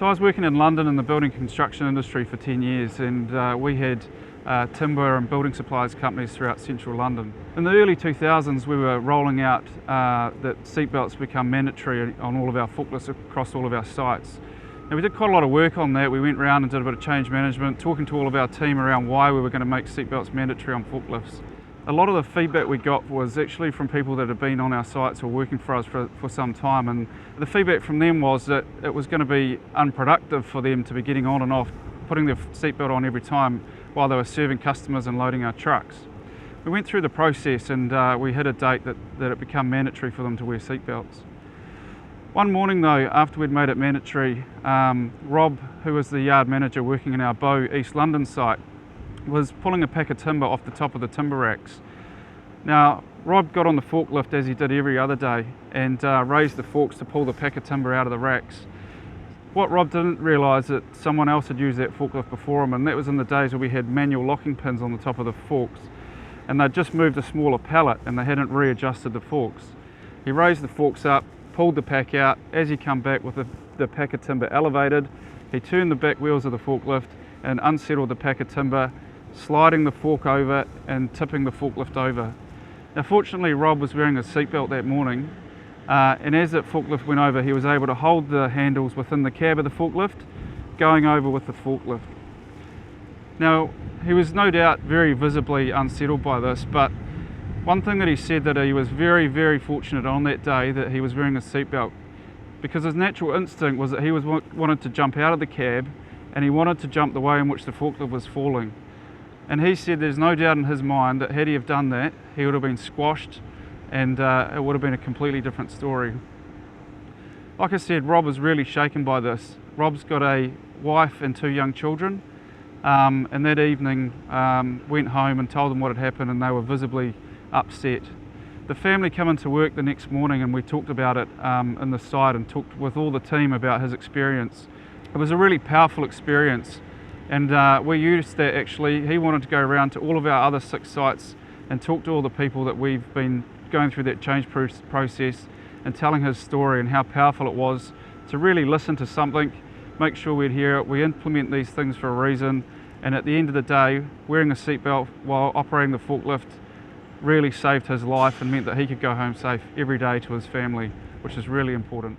So I was working in London in the building construction industry for 10 years, and we had timber and building supplies companies throughout central London. In the early 2000s we were rolling out that seatbelts become mandatory on all of our forklifts across all of our sites. And we did quite a lot of work on that. We went around and did a bit of change management, talking to all of our team around why we were going to make seatbelts mandatory on forklifts. A lot of the feedback we got was actually from people that had been on our sites or working for us for some time, and the feedback from them was that it was going to be unproductive for them to be getting on and off, putting their seatbelt on every time while they were serving customers and loading our trucks. We went through the process and we hit a date that it became mandatory for them to wear seatbelts. One morning though, after we'd made it mandatory, Rob, who was the yard manager working in our Bow East London site, was pulling a pack of timber off the top of the timber racks. Now, Rob got on the forklift as he did every other day and raised the forks to pull the pack of timber out of the racks. What Rob didn't realise that someone else had used that forklift before him, and that was in the days where we had manual locking pins on the top of the forks, and they'd just moved a smaller pallet and they hadn't readjusted the forks. He raised the forks up, pulled the pack out. As he come back with the pack of timber elevated, he turned the back wheels of the forklift and unsettled the pack of timber, sliding the fork over and tipping the forklift over. Now fortunately Rob was wearing a seatbelt that morning, and as that forklift went over he was able to hold the handles within the cab of the forklift, going over with the forklift. Now he was no doubt very visibly unsettled by this, but one thing that he said, that he was very, very fortunate on that day that he was wearing a seatbelt, because his natural instinct was that he wanted to jump out of the cab and he wanted to jump the way in which the forklift was falling. And he said there's no doubt in his mind that had he have done that, he would have been squashed and it would have been a completely different story. Like I said, Rob was really shaken by this. Rob's got a wife and 2 young children, and that evening went home and told them what had happened, and they were visibly upset. The family came into work the next morning and we talked about it in the site and talked with all the team about his experience. It was a really powerful experience. And we used that actually. He wanted to go around to all of our other 6 sites and talk to all the people that we've been going through that change process and telling his story and how powerful it was to really listen to something, make sure we'd hear it, we implement these things for a reason, and at the end of the day, wearing a seatbelt while operating the forklift really saved his life and meant that he could go home safe every day to his family, which is really important.